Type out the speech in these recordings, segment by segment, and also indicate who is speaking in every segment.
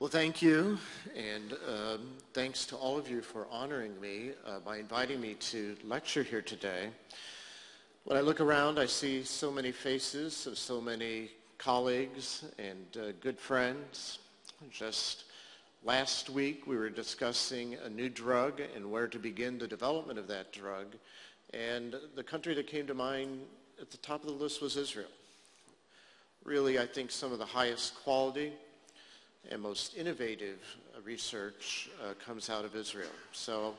Speaker 1: Well, thank you, and thanks to all of you for honoring me by inviting me to lecture here today. When I look around, I see so many faces of so many colleagues and good friends. Just last week, we were discussing a new drug and where to begin the development of that drug, and the country that came to mind at the top of the list was Israel. Really, I think some of the highest quality and most innovative research comes out of Israel. So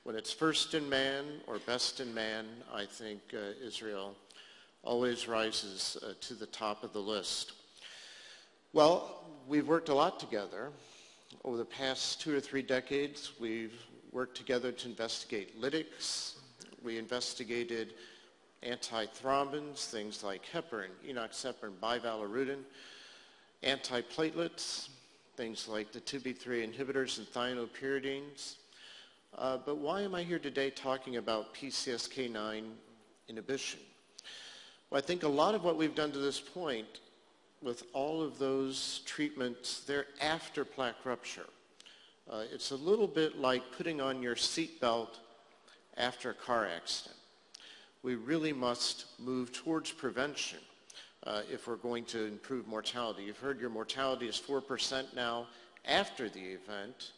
Speaker 1: when it's first in man or best in man, I think Israel always rises to the top of the list. Well, we've worked a lot together. Over the past 2 or 3 decades, we've worked together to investigate lytics. We investigated antithrombins, things like heparin, enoxaparin, bivalirudin, antiplatelets, things like the 2B3 inhibitors and thionopyridines. But why am I here today talking about PCSK9 inhibition? Well, I think a lot of what we've done to this point with all of those treatments, they're after plaque rupture. It's a little bit like putting on your seatbelt after a car accident. We really must move towards prevention if we're going to improve mortality. You've heard your mortality is 4% now after the event,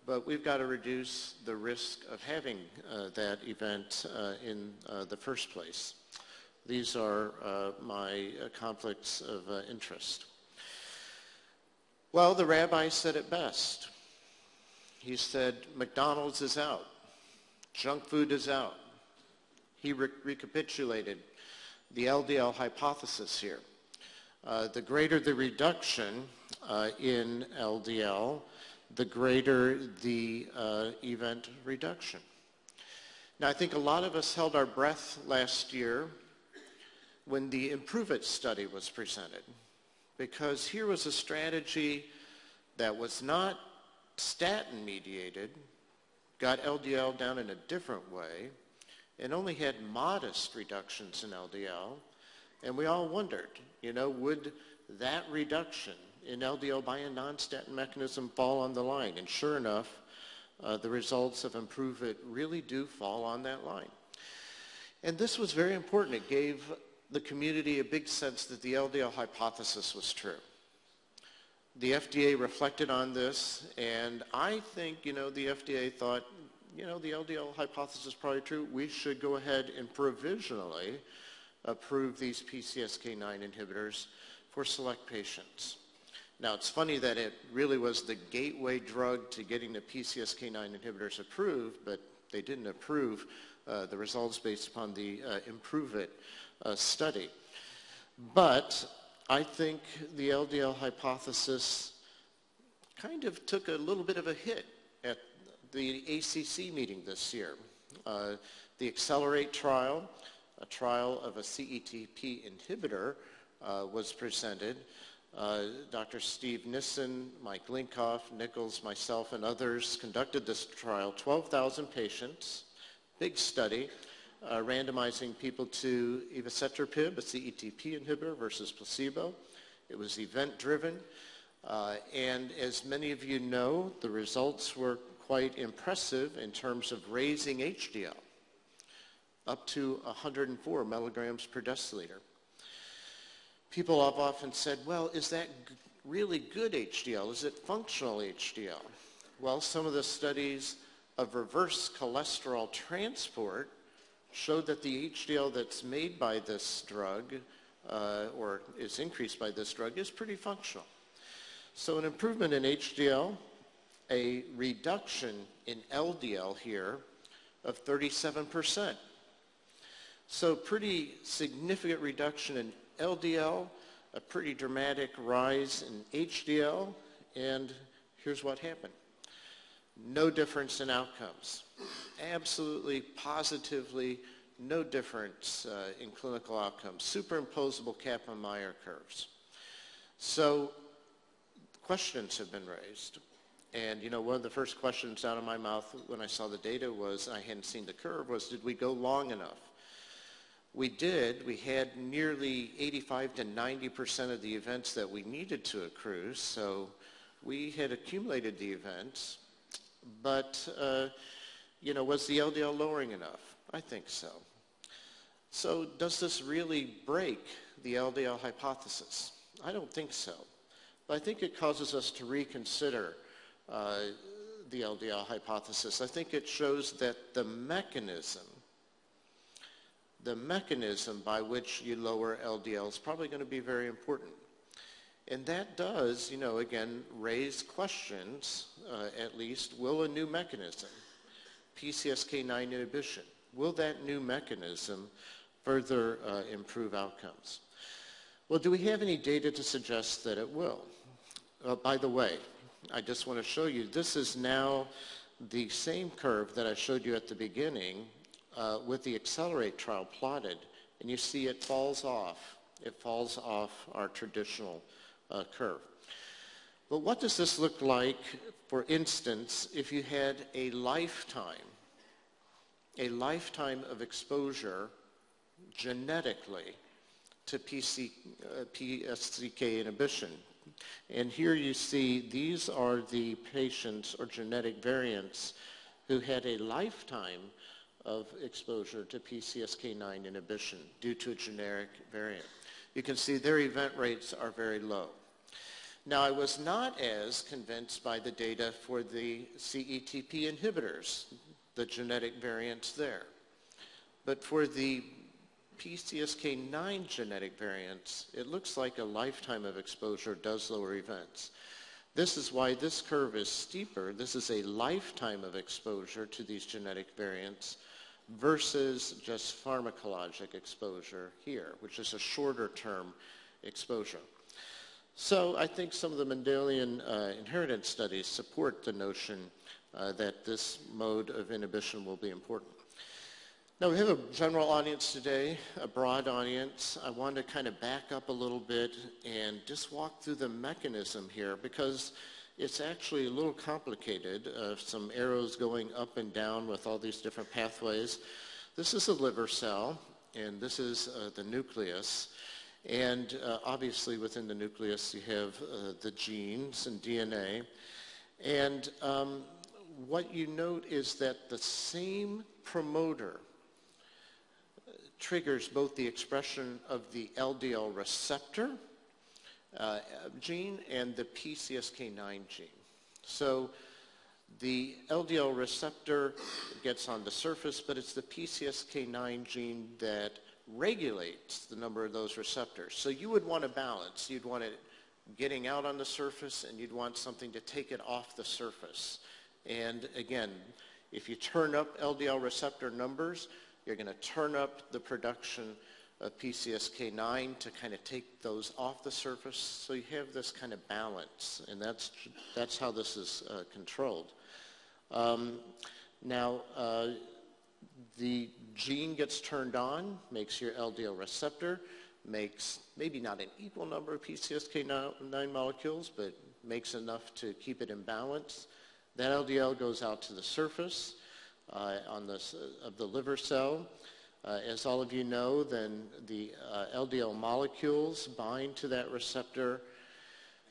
Speaker 1: but we've got to reduce the risk of having that event in the first place. These are my conflicts of interest. Well, the rabbi said it best. He said, McDonald's is out. Junk food is out. He recapitulated the LDL hypothesis here. The greater the reduction in LDL, the greater the event reduction. Now, I think a lot of us held our breath last year when the Improve It study was presented, because here was a strategy that was not statin mediated, got LDL down in a different way, and only had modest reductions in LDL. And we all wondered, would that reduction in LDL by a non-statin mechanism fall on the line? And sure enough, the results of Improve It really do fall on that line. And this was very important. It gave the community a big sense that the LDL hypothesis was true. The FDA reflected on this, and I think, the FDA thought, the LDL hypothesis is probably true. We should go ahead and provisionally approve these PCSK9 inhibitors for select patients. Now, it's funny that it really was the gateway drug to getting the PCSK9 inhibitors approved, but they didn't approve the results based upon the Improve It study. But I think the LDL hypothesis kind of took a little bit of a hit at the ACC meeting this year. The Accelerate trial, a trial of a CETP inhibitor, was presented. Dr. Steve Nissen, Mike Linkoff, Nichols, myself, and others conducted this trial, 12,000 patients, big study, randomizing people to evacetrapib, a CETP inhibitor, versus placebo. It was event-driven, and as many of you know, the results were quite impressive in terms of raising HDL up to 104 milligrams per deciliter. People have often said, well, is that really good HDL? Is it functional HDL? Well, some of the studies of reverse cholesterol transport showed that the HDL that's made by this drug or is increased by this drug is pretty functional. So an improvement in HDL, a reduction in LDL here of 37%. So pretty significant reduction in LDL, a pretty dramatic rise in HDL, and here's what happened. No difference in outcomes. Absolutely, positively, no difference in clinical outcomes. Superimposable Kaplan-Meier curves. So questions have been raised. And one of the first questions out of my mouth when I saw the data was, I hadn't seen the curve, was did we go long enough? We did. We had nearly 85 to 90% of the events that we needed to accrue, so We had accumulated the events, but, was the LDL lowering enough? I think so. So does this really break the LDL hypothesis? I don't think so. But I think it causes us to reconsider the LDL hypothesis. I think it shows that the mechanism by which you lower LDL is probably going to be very important. And that does, again, raise questions, at least, will a new mechanism, PCSK9 inhibition, will that new mechanism further improve outcomes? Well, do we have any data to suggest that it will? By the way, I just want to show you, this is now the same curve that I showed you at the beginning with the Accelerate trial plotted, and you see it falls off. It falls off our traditional curve. But what does this look like, for instance, if you had a lifetime of exposure genetically to PCSK inhibition? And here you see these are the patients or genetic variants who had a lifetime of exposure to PCSK9 inhibition due to a genetic variant. You can see their event rates are very low. Now, I was not as convinced by the data for the CETP inhibitors, the genetic variants there. But for the PCSK9 genetic variants, it looks like a lifetime of exposure does lower events. This is why this curve is steeper. This is a lifetime of exposure to these genetic variants versus just pharmacologic exposure here, which is a shorter term exposure. So I think some of the Mendelian inheritance studies support the notion that this mode of inhibition will be important. Now, we have a general audience today, a broad audience. I want to kind of back up a little bit and just walk through the mechanism here, because it's actually a little complicated. Some arrows going up and down with all these different pathways. This is a liver cell, and this is the nucleus. And obviously within the nucleus you have the genes and DNA. And what you note is that the same promoter triggers both the expression of the LDL receptor gene and the PCSK9 gene. So the LDL receptor gets on the surface, but it's the PCSK9 gene that regulates the number of those receptors. So you would want a balance. You'd want it getting out on the surface, and you'd want something to take it off the surface. And again, if you turn up LDL receptor numbers, you're going to turn up the production of PCSK9 to kind of take those off the surface. So you have this kind of balance, and that's how this is controlled. The gene gets turned on, makes your LDL receptor, makes maybe not an equal number of PCSK9 molecules, but makes enough to keep it in balance. That LDL goes out to the surface of the liver cell. As all of you know, then the LDL molecules bind to that receptor.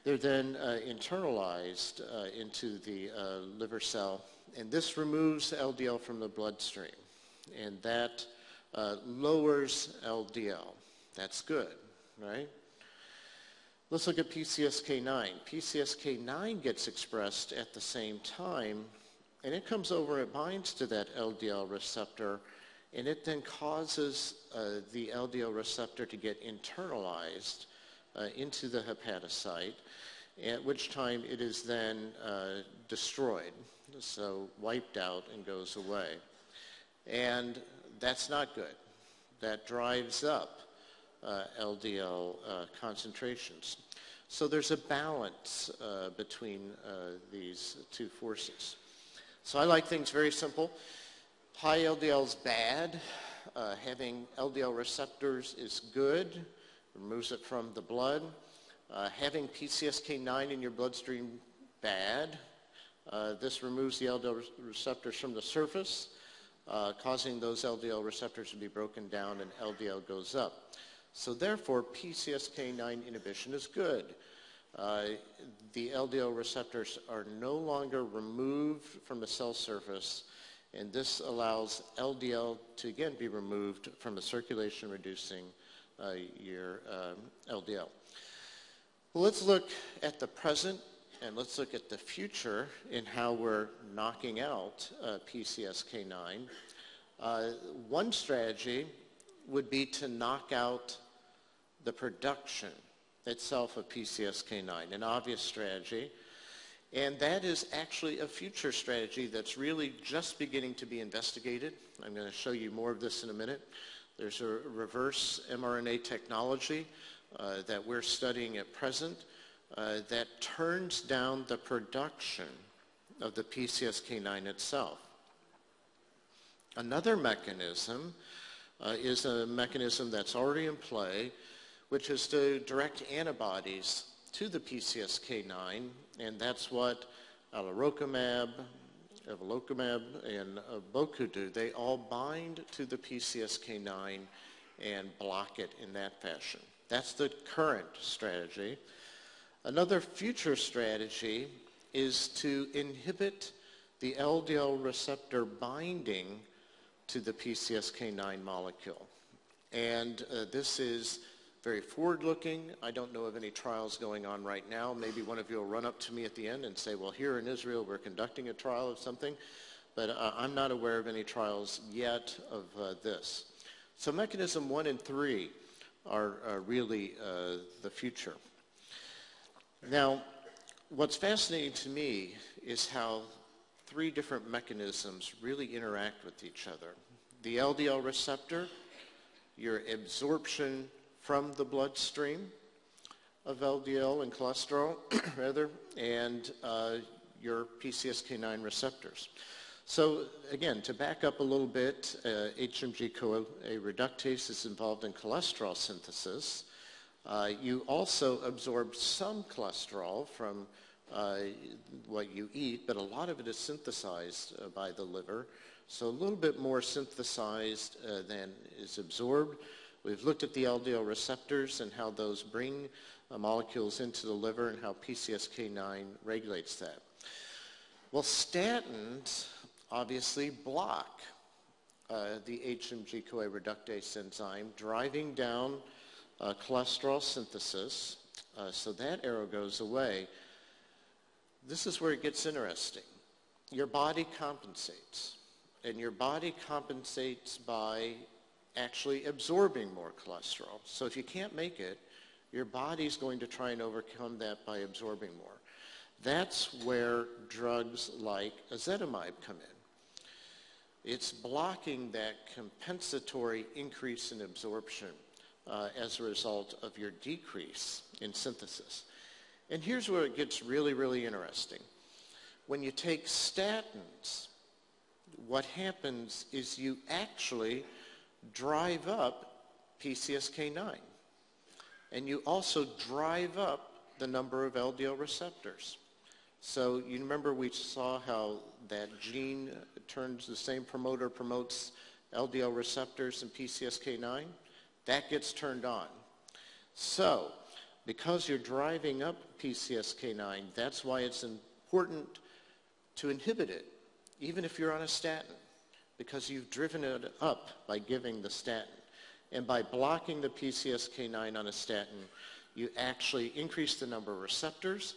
Speaker 1: They're then internalized into the liver cell, and this removes LDL from the bloodstream, and that lowers LDL. That's good, right? Let's look at PCSK9. PCSK9 gets expressed at the same time, and it comes over and it binds to that LDL receptor, and it then causes the LDL receptor to get internalized into the hepatocyte, at which time it is then destroyed, so wiped out and goes away. And that's not good. That drives up LDL concentrations. So there's a balance between these two forces. So I like things very simple. High LDL is bad. Having LDL receptors is good. Removes it from the blood. Having PCSK9 in your bloodstream, bad. This removes the LDL receptors from the surface, causing those LDL receptors to be broken down, and LDL goes up. So therefore, PCSK9 inhibition is good. the LDL receptors are no longer removed from the cell surface, and this allows LDL to again be removed from the circulation, reducing your LDL. Well, let's look at the present and let's look at the future in how we're knocking out PCSK9. One strategy would be to knock out the production itself of PCSK9, an obvious strategy. And that is actually a future strategy that's really just beginning to be investigated. I'm going to show you more of this in a minute. There's a reverse mRNA technology that we're studying at present that turns down the production of the PCSK9 itself. Another mechanism is a mechanism that's already in play, which is to direct antibodies to the PCSK9, and that's what alirocumab, evolocumab, and Boku do. They all bind to the PCSK9 and block it in that fashion. That's the current strategy. Another future strategy is to inhibit the LDL receptor binding to the PCSK9 molecule. And this is very forward-looking. I don't know of any trials going on right now. Maybe one of you will run up to me at the end and say, well, here in Israel we're conducting a trial of something, but I'm not aware of any trials yet of this. So mechanism 1 and 3 are really the future. Now, what's fascinating to me is how 3 different mechanisms really interact with each other. The LDL receptor, your absorption from the bloodstream of LDL and cholesterol, rather, and your PCSK9 receptors. So again, to back up a little bit, HMG-CoA reductase is involved in cholesterol synthesis. You also absorb some cholesterol from what you eat, but a lot of it is synthesized by the liver. So a little bit more synthesized than is absorbed. We've looked at the LDL receptors and how those bring molecules into the liver and how PCSK9 regulates that. Well, statins obviously block the HMG-CoA reductase enzyme, driving down cholesterol synthesis. So that arrow goes away. This is where it gets interesting. Your body compensates, and your body compensates by actually absorbing more cholesterol. So if you can't make it, your body's going to try and overcome that by absorbing more. That's where drugs like ezetimibe come in. It's blocking that compensatory increase in absorption as a result of your decrease in synthesis. And here's where it gets really, really interesting. When you take statins, what happens is you actually drive up PCSK9. And you also drive up the number of LDL receptors. So you remember we saw how that gene turns, the same promoter promotes LDL receptors and PCSK9? That gets turned on. So because you're driving up PCSK9, that's why it's important to inhibit it, even if you're on a statin, because you've driven it up by giving the statin. And by blocking the PCSK9 on a statin, you actually increase the number of receptors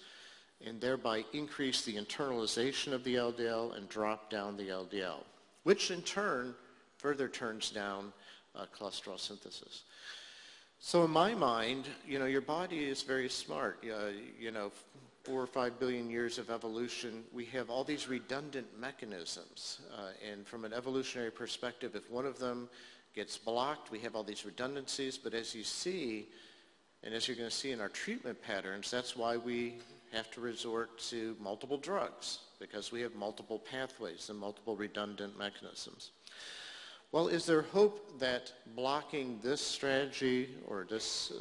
Speaker 1: and thereby increase the internalization of the LDL and drop down the LDL, which in turn further turns down cholesterol synthesis. So in my mind, your body is very smart. 4 or 5 billion years of evolution, we have all these redundant mechanisms. And from an evolutionary perspective, if one of them gets blocked, we have all these redundancies. But as you see, and as you're going to see in our treatment patterns, that's why we have to resort to multiple drugs, because we have multiple pathways and multiple redundant mechanisms. Well, is there hope that blocking this strategy or this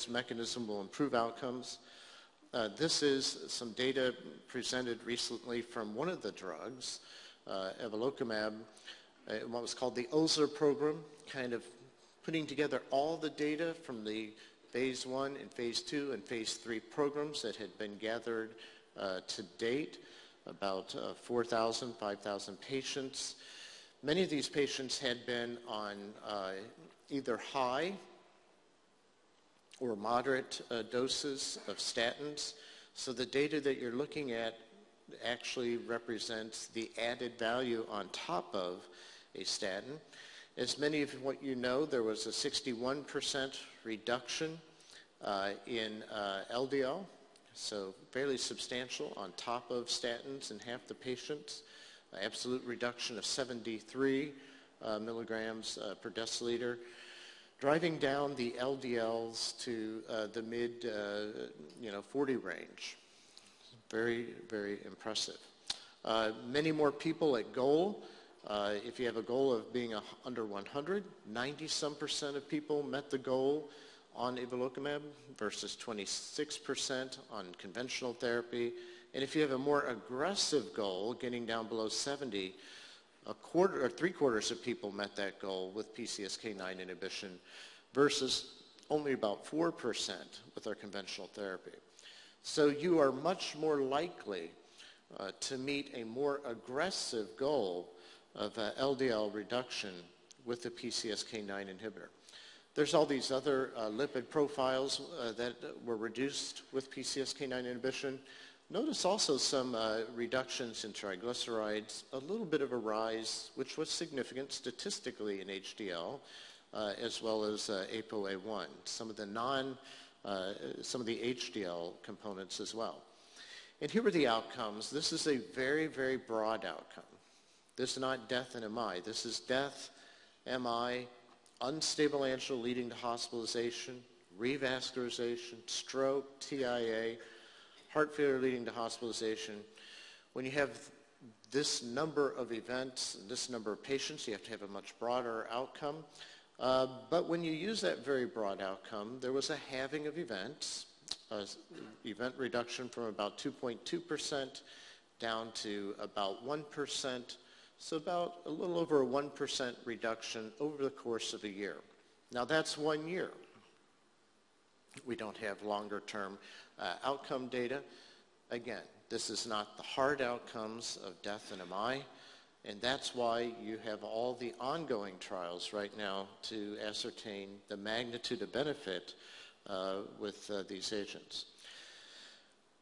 Speaker 1: mechanism will improve outcomes? This is some data presented recently from one of the drugs, evolocumab, what was called the OZER program, kind of putting together all the data from the phase 1 and phase 2 and phase 3 programs that had been gathered to date, about 4,000, 5,000 patients. Many of these patients had been on either high or moderate doses of statins. So the data that you're looking at actually represents the added value on top of a statin. As many of what you know, there was a 61% reduction in LDL, so fairly substantial on top of statins in half the patients. Absolute reduction of 73 milligrams per deciliter, driving down the LDLs to the mid 40 range. Very, very impressive. Many more people at goal. If you have a goal of being under 100, 90-some% of people met the goal on ipilimumab versus 26% on conventional therapy. And if you have a more aggressive goal, getting down below 70, a quarter or three-quarters of people met that goal with PCSK9 inhibition versus only about 4% with our conventional therapy. So you are much more likely to meet a more aggressive goal of LDL reduction with the PCSK9 inhibitor. There's all these other lipid profiles that were reduced with PCSK9 inhibition. Notice also some reductions in triglycerides, a little bit of a rise, which was significant statistically in HDL, as well as ApoA1, some of the HDL components as well. And here are the outcomes. This is a very, very broad outcome. This is not death and MI. This is death, MI, unstable angina leading to hospitalization, revascularization, stroke, TIA, heart failure leading to hospitalization. When you have this number of events, this number of patients, you have to have a much broader outcome. But when you use that very broad outcome, there was a halving of events, event reduction from about 2.2% down to about 1%, so about a little over a 1% reduction over the course of a year. Now that's 1 year. We don't have longer-term outcome data. Again, this is not the hard outcomes of death and MI, and that's why you have all the ongoing trials right now to ascertain the magnitude of benefit with these agents.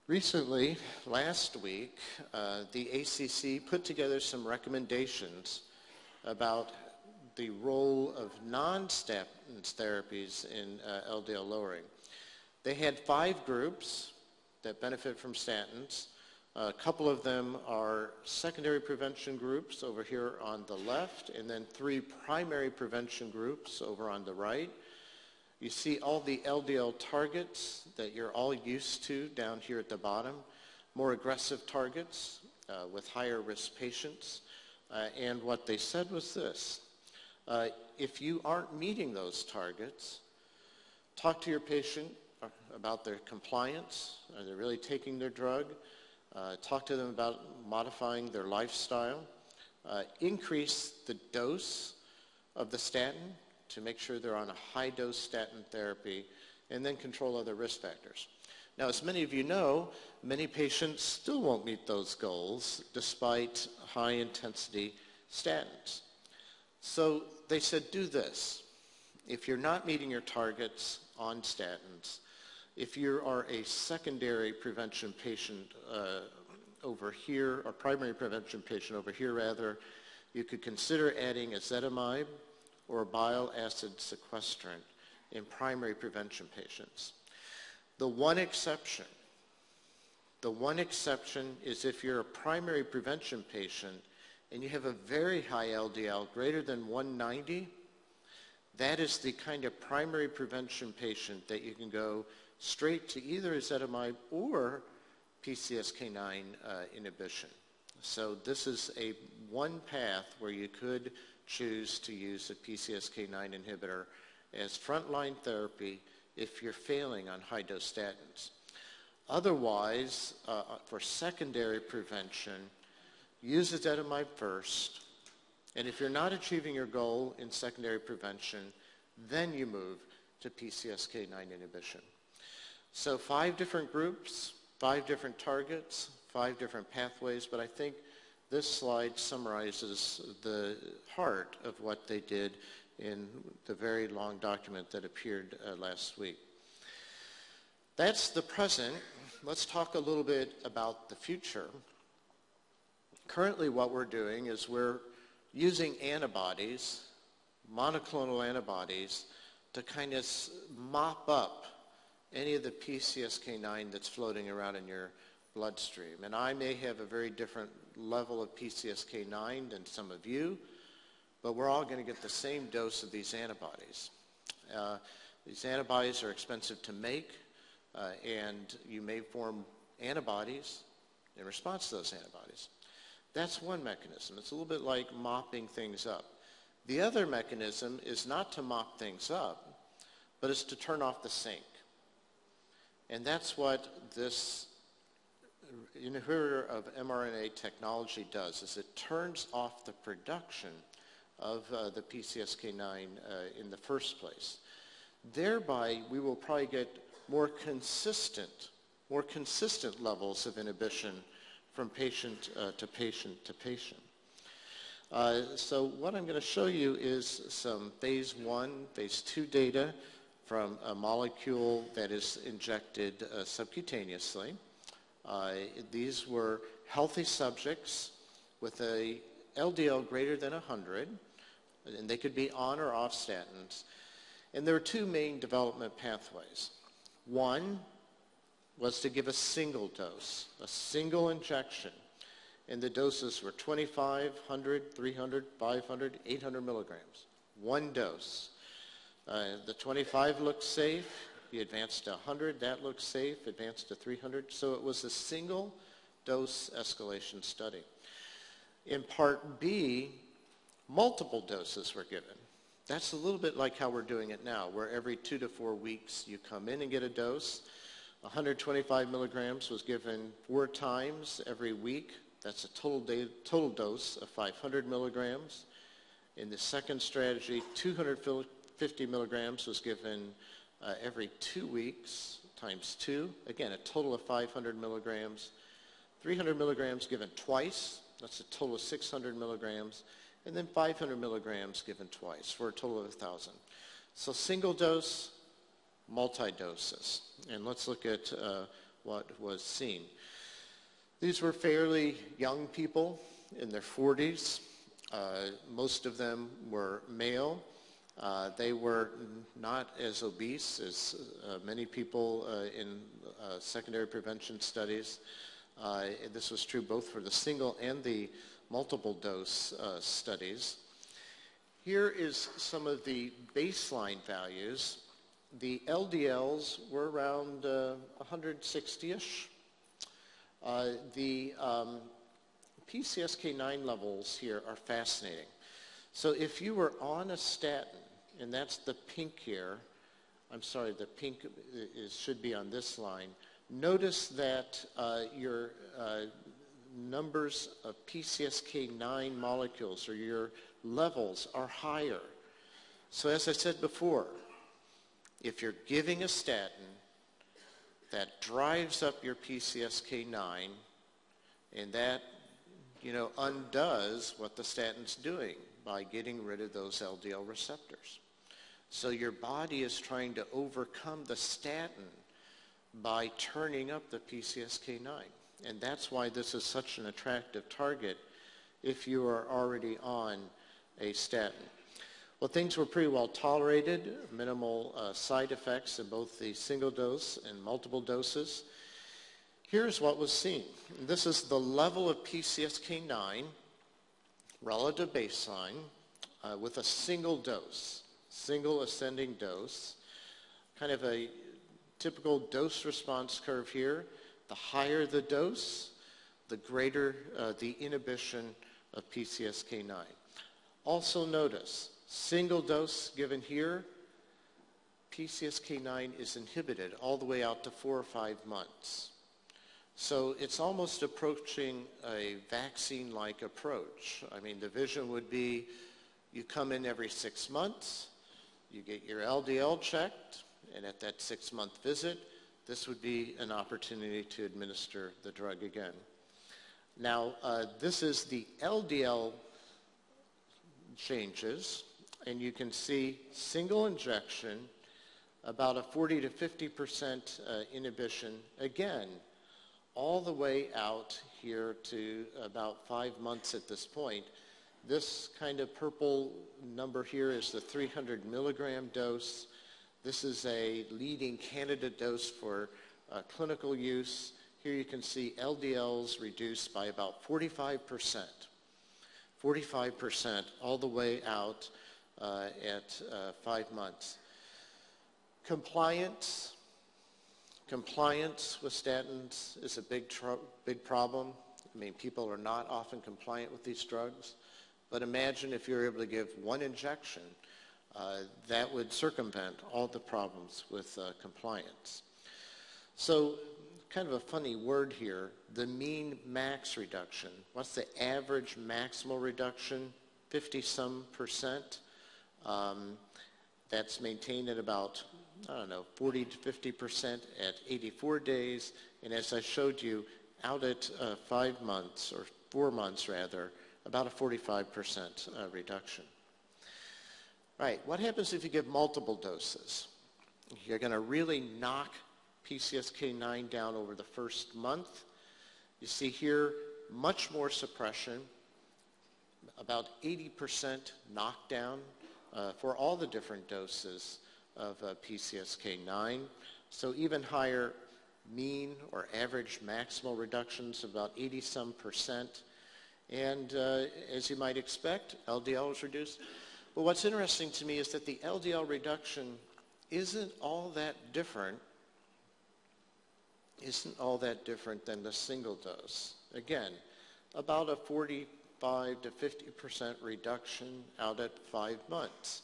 Speaker 1: Recently, last week, the ACC put together some recommendations about the role of non-statin therapies in LDL lowering. They had 5 groups that benefit from statins. A couple of them are secondary prevention groups over here on the left, and then 3 primary prevention groups over on the right. You see all the LDL targets that you're all used to down here at the bottom, more aggressive targets with higher risk patients. And what they said was this: if you aren't meeting those targets, talk to your patient about their compliance. Are they really taking their drug? Talk to them about modifying their lifestyle. Increase the dose of the statin to make sure they're on a high-dose statin therapy, and then control other risk factors. Now, as many of you know, many patients still won't meet those goals despite high-intensity statins. So they said, do this. If you're not meeting your targets on statins, if you are a secondary prevention patient over here, or primary prevention patient over here rather, you could consider adding ezetimibe or bile acid sequestrant in primary prevention patients. The one exception is if you're a primary prevention patient and you have a very high LDL, greater than 190, that is the kind of primary prevention patient that you can go straight to either ezetimibe or PCSK9 inhibition. So this is a one path where you could choose to use a PCSK9 inhibitor as frontline therapy if you're failing on high-dose statins. Otherwise, for secondary prevention, use ezetimibe first, and if you're not achieving your goal in secondary prevention, then you move to PCSK9 inhibition. So 5 different groups, 5 different targets, 5 different pathways, but I think this slide summarizes the heart of what they did in the very long document that appeared last week. That's the present. Let's talk a little bit about the future. Currently what we're doing is we're using antibodies, monoclonal antibodies, to kind of mop up any of the PCSK9 that's floating around in your bloodstream. And I may have a very different level of PCSK9 than some of you, but we're all going to get the same dose of these antibodies. These antibodies are expensive to make, and you may form antibodies in response to those antibodies. That's one mechanism. It's a little bit like mopping things up. The other mechanism is not to mop things up, but it's to turn off the sink. And that's what this inhibitor of mRNA technology does, is it turns off the production of the PCSK9 in the first place. Thereby, we will probably get more consistent levels of inhibition from patient to patient to patient. So what I'm going to show you is some phase 1, phase 2 data from a molecule that is injected subcutaneously. These were healthy subjects with a LDL greater than 100, and they could be on or off statins. And there are 2 main development pathways. One was to give a single dose, a single injection, and the doses were 25, 100, 300, 500, 800 milligrams. One dose. The 25 looked safe. You advanced to 100, that looked safe, advanced to 300. So it was a single dose escalation study. In part B, multiple doses were given. That's a little bit like how we're doing it now, where every 2 to 4 weeks you come in and get a dose. 125 milligrams was given 4 times every week. That's a total dose of 500 milligrams. In the second strategy, 250 milligrams was given every 2 weeks times 2. Again, a total of 500 milligrams. 300 milligrams given twice. That's a total of 600 milligrams. And then 500 milligrams given twice for a total of 1,000. So single dose, multi-doses. And let's look at what was seen. These were fairly young people in their 40s. Most of them were male. They were not as obese as many people in secondary prevention studies. This was true both for the single and the multiple dose studies. Here is some of the baseline values. The LDLs were around 160-ish. The PCSK9 levels here are fascinating. So if you were on a statin, and that's the pink here, I'm sorry, the pink should be on this line, notice that your numbers of PCSK9 molecules or your levels are higher. So as I said before, if you're giving a statin that drives up your PCSK9 and that, undoes what the statin's doing by getting rid of those LDL receptors. So your body is trying to overcome the statin by turning up the PCSK9. And that's why this is such an attractive target if you are already on a statin. Well, things were pretty well tolerated, minimal side effects in both the single dose and multiple doses. Here's what was seen. This is the level of PCSK9 relative baseline with a single dose, single ascending dose, kind of a typical dose response curve here. The higher the dose, the greater the inhibition of PCSK9. Also notice, single dose given here, PCSK9 is inhibited all the way out to 4 or 5 months. So it's almost approaching a vaccine-like approach. I mean, the vision would be you come in every 6 months, you get your LDL checked, and at that 6-month visit, this would be an opportunity to administer the drug again. Now, this is the LDL changes, and you can see single injection, about a 40 to 50% inhibition, again, all the way out here to about 5 months at this point. This kind of purple number here is the 300 milligram dose. This is a leading candidate dose for clinical use. Here you can see LDLs reduced by about 45%. 45% all the way out at 5 months. Compliance with statins is a big problem. I mean, people are not often compliant with these drugs. But imagine if you're able to give one injection, that would circumvent all the problems with compliance. So, kind of a funny word here, the mean max reduction. What's the average maximal reduction? 50-some%. That's maintained at about, 40 to 50% at 84 days. And as I showed you, out at 5 months, or 4 months rather, about a 45% reduction. Right, what happens if you give multiple doses? You're going to really knock PCSK9 down over the first month. You see here much more suppression, about 80% knockdown for all the different doses of PCSK9. So even higher mean or average maximal reductions, about 80-some%. And as you might expect, LDL is reduced. But what's interesting to me is that the LDL reduction isn't all that different than the single dose. Again, about a 45 to 50% reduction out at 5 months.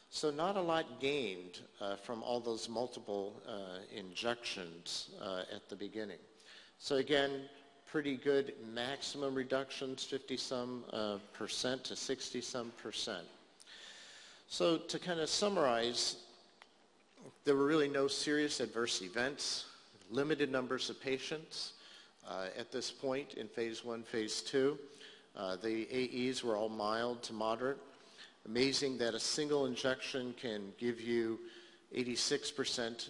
Speaker 1: So not a lot gained from all those multiple injections at the beginning. So again, pretty good maximum reductions, 50-some% to 60-some%. So to kind of summarize, there were really no serious adverse events, limited numbers of patients at this point in phase 1, phase 2. The AEs were all mild to moderate. Amazing that a single injection can give you 86%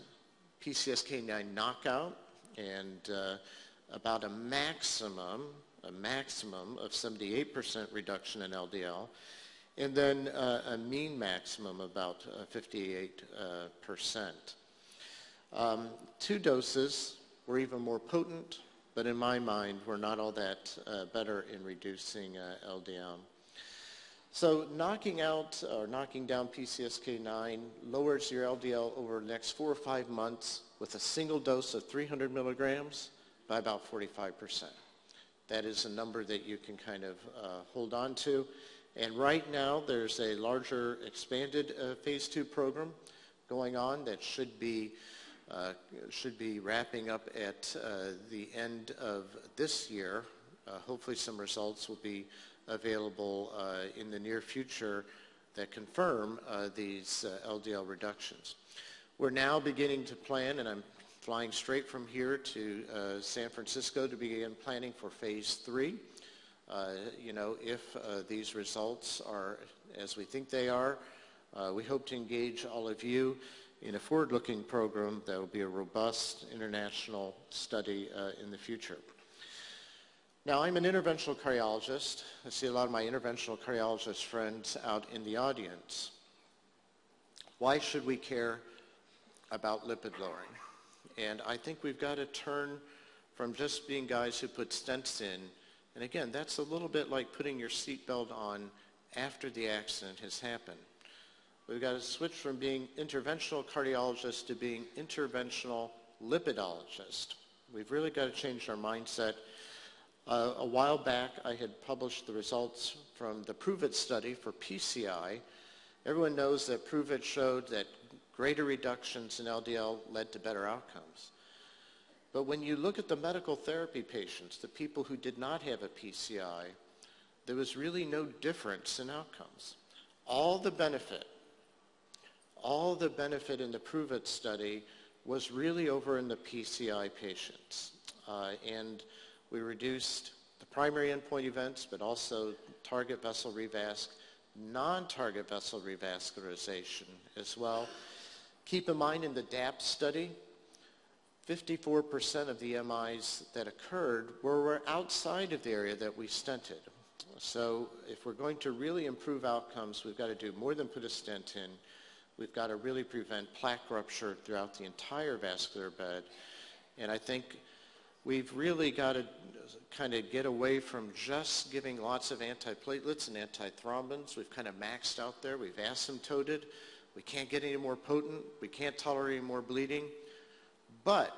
Speaker 1: PCSK9 knockout and about a maximum of 78% reduction in LDL, and then a mean maximum about 58%. 2 doses were even more potent, but in my mind were not all that better in reducing LDL. So knocking down PCSK9 lowers your LDL over the next 4 or 5 months with a single dose of 300 milligrams by about 45%. That is a number that you can kind of hold on to. And right now there's a larger expanded phase 2 program going on that should be wrapping up at the end of this year. Hopefully some results will be available in the near future that confirm these LDL reductions. We're now beginning to plan, and I'm flying straight from here to San Francisco to begin planning for phase 3. If these results are as we think they are, we hope to engage all of you in a forward-looking program that will be a robust international study in the future. Now, I'm an interventional cardiologist. I see a lot of my interventional cardiologist friends out in the audience. Why should we care about lipid lowering? And I think we've got to turn from just being guys who put stents in, and again, that's a little bit like putting your seatbelt on after the accident has happened. We've got to switch from being interventional cardiologists to being interventional lipidologists. We've really got to change our mindset. A while back, I had published the results from the PROVE-IT study for PCI. Everyone knows that PROVE-IT showed that greater reductions in LDL led to better outcomes. But when you look at the medical therapy patients, the people who did not have a PCI, there was really no difference in outcomes. All the benefit All the benefit in the Prove It study was really over in the PCI patients. And we reduced the primary endpoint events, but also target vessel revasc, non-target vessel revascularization as well. Keep in mind in the DAP study, 54% of the MIs that occurred were outside of the area that we stented. So if we're going to really improve outcomes, we've got to do more than put a stent in. We've got to really prevent plaque rupture throughout the entire vascular bed. And I think we've really got to kind of get away from just giving lots of antiplatelets and antithrombins. We've kind of maxed out there. We've asymptoted. We can't get any more potent. We can't tolerate any more bleeding. But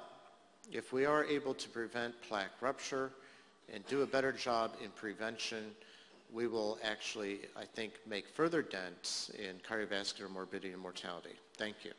Speaker 1: if we are able to prevent plaque rupture and do a better job in prevention, we will actually, I think, make further dents in cardiovascular morbidity and mortality. Thank you.